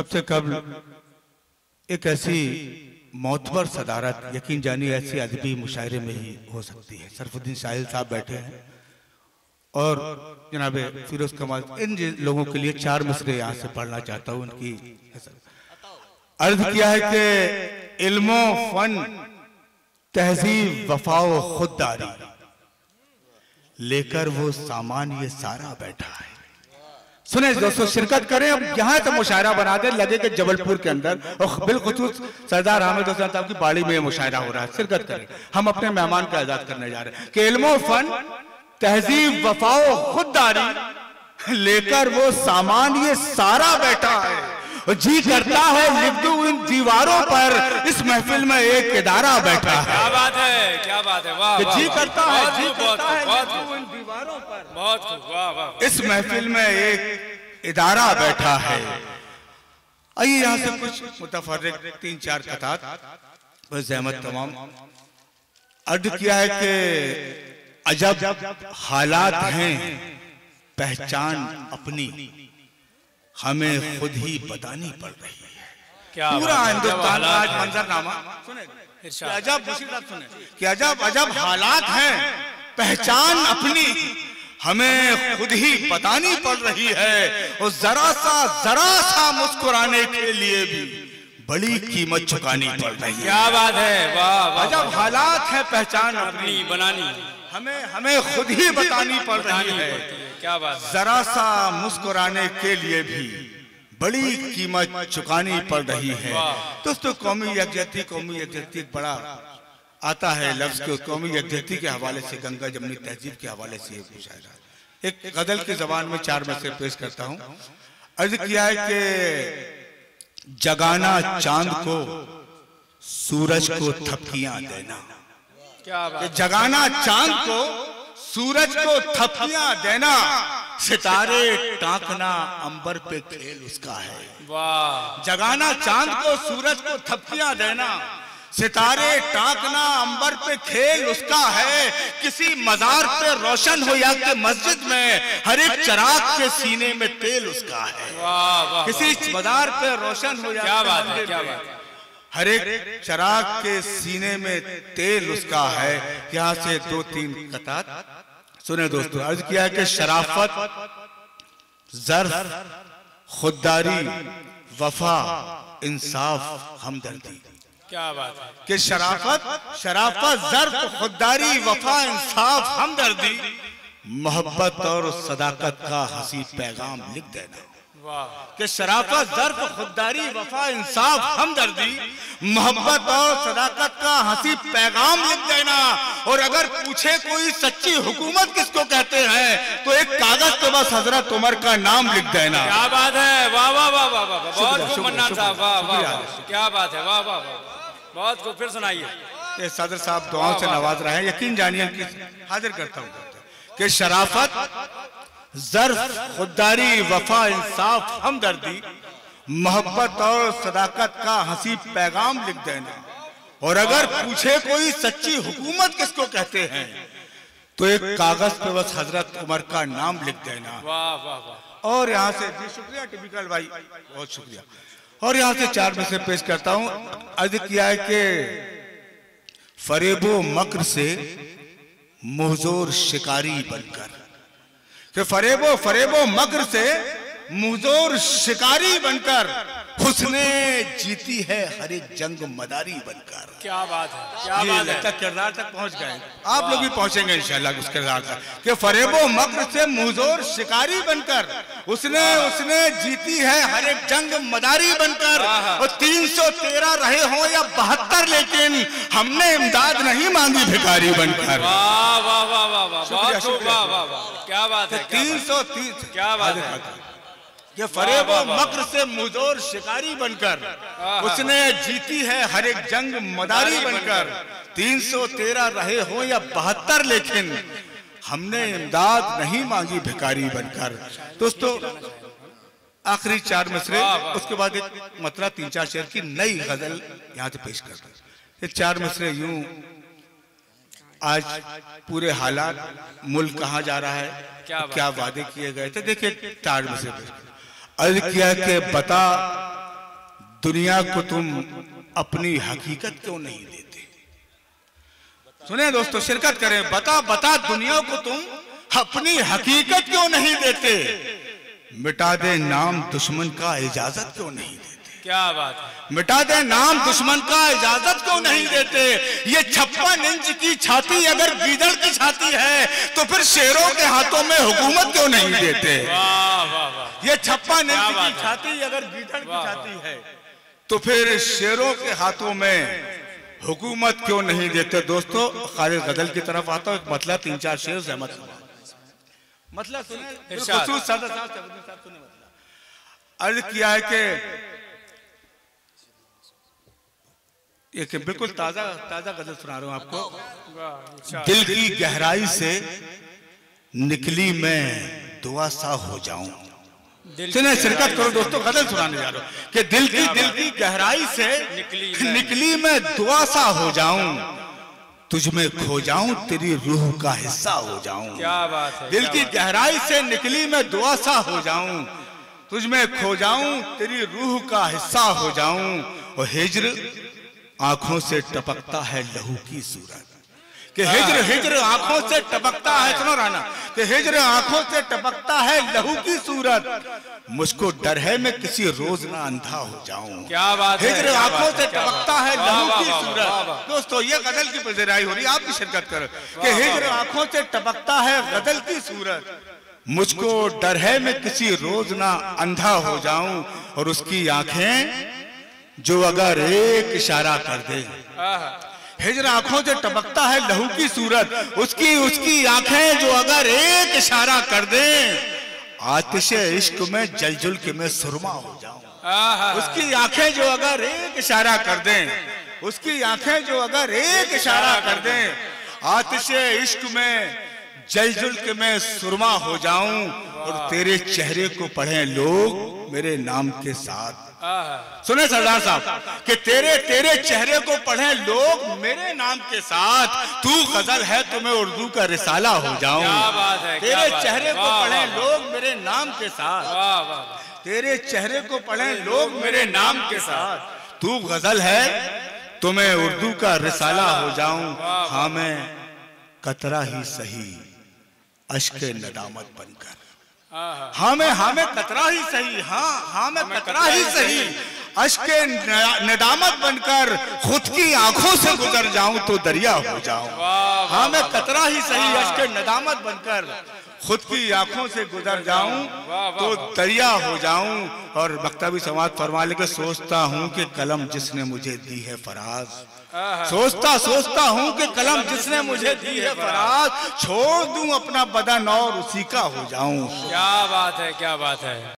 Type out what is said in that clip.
सबसे कबल एक ऐसी मोतबर सदारत यकीन जानी ऐसी अदबी मुशायरे में ही हो सकती है। सरफुद्दीन साहिल साहब बैठे हैं और जनाब फिरोज कमाल, इन लोगों के लिए 4 मिसरे यहाँ से पढ़ना चाहता हूँ। उनकी अर्ज किया है कि इल्मो फन तहजीब वफाओ खुददारी लेकर वो सामान ये सारा बैठा है। सुने दोस्तों, शिरकत करें। अब यहाँ से मुशायरा बना दे लगे कि जबलपुर के अंदर और बिलखुसूस सरदार हामिद हुसैन साहब की बाड़ी में मुशायरा हो रहा है। शिरकत करें। हम अपने मेहमान का आजाद करने जा रहे हैं कि इल्मो फन तहजीब वफाओ खुददारी लेकर वो सामान ये सारा बैठा है। जी करता है लिख दूं इन दीवारों पर, इस महफिल में एक इदारा बैठा है। क्या बात है, क्या बात है, वाह वाह। जी करता है बहुत लिख दूं इन दीवारों पर, बहुत खूब, वाह वाह। इस महफिल में एक इदारा बैठा है। आइए यहाँ से कुछ मुतफर्रिक 3-4 कतार ज़हमत तमाम अर्ज किया है कि अजब हालात हैं पहचान अपनी हमें खुद ही बतानी पड़ रही है। क्या पूरा हिंदुस्तान का आज मंजरनामा सुने कि अजब सुने कि अजब अजब हालात हैं पहचान अपनी हमें खुद ही बतानी पड़ रही है। और जरा सा मुस्कुराने के लिए भी बड़ी कीमत चुकानी पड़ रही है। क्या बात है, वाह वाह। अजब हालात है पहचान अपनी बनानी हमें खुद ही बतानी पड़ रही है। क्या बात। जरा सा मुस्कुराने के लिए भी बड़ी कीमत चुकानी पड़ रही है। दोस्तों, कौमी यकजहती बड़ा आता है लफ्ज के कौमी यकजहती के हवाले से, गंगा जमनी तहजीब के हवाले से एक मुशायरा एक गजल की जबान में 4 में से पेश करता हूँ। अर्ज किया है कि जगाना चांद को सूरज को थपकियां देना। क्या बात। जगाना चांद को सूरज को थपकियां देना, सितारे टांकना अंबर पे खेल उसका है। वाह। जगाना चांद को सूरज को थपकियां देना, सितारे टांकना अंबर पे खेल उसका है। किसी मजार पे रोशन हो या कि मस्जिद में, हर एक चिराग के सीने में तेल उसका है। वाह वाह। किसी मजार पे रोशन हो या क्या बात है, क्या बात है। हर एक चिराग के सीने में तेल उसका है। यहाँ से 2-3 कतार सुने दोस्तों। अर्ज किया है कि शराफत ज़र्फ खुददारी वफा इंसाफ हमदर्दी। क्या बात है कि शराफत ज़र्फ खुददारी वफा इंसाफ हमदर्दी, मोहब्बत और सदाकत का हंसी पैगाम लिख देना। कि शराफत ज़र्फ खुददारी वफा इंसाफ हमदर्दी, मोहब्बत और सदाकत का हंसी पैगाम लिख देना। और अगर पूछे कोई सच्ची हुकूमत किसको कहते हैं, तो एक कागज पे बस हजरत उमर का नाम लिख देना। क्या बात है, वाह वाह वाह वाह वाह। बहुत खूब मन्नान साहब, वाह वाह। क्या बात है, वाह वाह। बहुत खूब, फिर सुनाइए। सदर साहब दुआओं से नवाज रहे हैं। यकीन जानिए हाजिर करता हूँ कि शराफत ज़र्फ खुददारी वफा इंसाफ हमदर्दी, मोहब्बत और सदाकत का हंसी पैगाम लिख देना। और अगर पूछे कोई सच्ची हुकूमत किसको कहते हैं, तो एक कागज पे बस हजरत उमर का नाम लिख देना। वाह वाह वाह। और यहाँ से जी शुक्रिया टिपिकल भाई, बहुत शुक्रिया। और यहाँ से 4 में से पेश करता हूँ। अर्ज किया है कि फरेबो मक्र से मुहजोर शिकारी बनकर, कि फरेबो मक्र से मुहजोर शिकारी बनकर, हुस्ने जीती है हर एक जंग मदारी बनकर। क्या बात है, क्या बात है। तक किरदार तक पहुंच गए, आप लोग भी पहुंचेंगे इंशाल्लाह उस किरदार तक। कि फरेबो मक्र से मुहजोर शिकारी बनकर, उसने जीती है हर एक जंग मदारी बनकर। और 313 रहे हो या 72, लेकिन हमने इमदाद नहीं मांगी भिखारी बनकर। वाह वाह वाह वाह वाह। बहुत खूब, वाह वाह वाह। क्या बात है, 330 क्या बात है। ये फरेबो मक्र से मुजोर शिकारी बनकर, उसने जीती है हर एक जंग मदारी बनकर। 313 रहे हो या 72, लेकिन हमने इमदाद नहीं मांगी भिखारी बनकर। दोस्तों, आखिरी 4 मिसरे, उसके बाद एक मतला 3-4 शेर की नई गजल यहाँ से पेश करता हूं। ये 4 मिसरे यूं, आज पूरे हालात, मुल्क कहाँ जा रहा है, क्या वादे किए गए थे, देखिए 4 मिसरे पेश। अर्ज किया कि बता दुनिया को तुम अपनी हकीकत क्यों नहीं देते? सुने दोस्तों, शिरकत करें। बता बता दुनिया को तुम अपनी हकीकत क्यों नहीं देते? मिटा दे नाम दुश्मन का, इजाजत क्यों नहीं देते? क्या बात है। मिटा दे नाम दुश्मन का, इजाजत क्यों नहीं देते? ये 56 इंच की छाती अगर गीदड़ की छाती है तो फिर शेरों के हाथों में हुकूमत क्यों नहीं देते? वाह वाह वाह। ये 56 इंच की छाती अगर गीदड़ की छाती है तो फिर शेरों के हाथों में हुकूमत क्यों नहीं देते? दोस्तों, खालिद गजल की तरफ आता हूं। एक मतलब 3-4 शेर से मतलब सुने, अर्ज किया है कि एक बिल्कुल ताजा गजल सुना रहा हूं आपको। दिल की गहराई से निकली मैं दुआ सा हो जाऊं। सुने, शिरकत करो दोस्तों, गजल सुनाने जा रहा हूं कि दिल की गहराई से निकली मैं दुआ सा हो जाऊं, तुझ में खो जाऊं, तेरी रूह का हिस्सा हो जाऊं। क्या बात है। दिल की गहराई से निकली मैं दुआ सा हो जाऊं, तुझ में खो जाऊं, तेरी रूह का हिस्सा हो जाऊं। और हिज्र आंखों से टपकता है लहू की सूरत, कि हिज्र आंखों से टपकता है। सुनो राना, कि हिज्र आंखों से टपकता है लहू की सूरत, मुझको डर है मैं किसी रोज ना अंधा हो जाऊं। क्या बात है। हिज्र आंखों से टपकता है लहू की सूरत। दोस्तों, ये गजल की पजराई हो रही है, आप भी शिरकत करो। कि हिज्र आंखों से टपकता है गजल की सूरत, मुझको डर है मैं किसी रोज ना अंधा हो जाऊं। और उसकी आंखें जो अगर एक इशारा कर दे, हिज्र आंखों से टपकता है लहू की सूरत, उसकी आंखें जो अगर एक इशारा कर दे, आतिशे इश्क में जलजुल के मैं सुरमा हो जाऊं। उसकी आंखें जो अगर एक इशारा कर दें, उसकी आंखें जो अगर एक इशारा कर दें, आतिशे इश्क में जलजुल के मैं सुरमा हो जाऊं। और तेरे चेहरे को पढ़ें लोग मेरे नाम के साथ। सुने सरदार साहब, कि तेरे चेहरे को पढ़ें लोग मेरे नाम के साथ, तू गजल है तो मैं उर्दू का रिसाला हो जाऊं। तेरे चेहरे को पढ़ें लोग मेरे नाम के साथ, तेरे चेहरे को पढ़ें लोग मेरे नाम के साथ, तू गजल है तो मैं उर्दू का रिसाला हो जाऊं। हाँ, मैं कतरा ही सही अश्के नदामत बनकर, हाँ मैं कतरा ही सही, हाँ मैं कतरा ही सही अश्के नदामत बनकर खुद की आंखों से गुजर जाऊं तो दरिया हो जाऊं। हाँ, मैं कतरा ही सही अश्के नदामत बनकर खुद की आंखों से गुजर जाऊं तो दरिया हो जाऊं। और मकतबी समाज फरमा लेकर सोचता हूं कि कलम जिसने मुझे दी है फराज, सोचता हूं कि कलम जिसने मुझे दी है फराज, छोड़ दूं अपना बदन और उसी का हो जाऊं। क्या बात है, क्या बात है।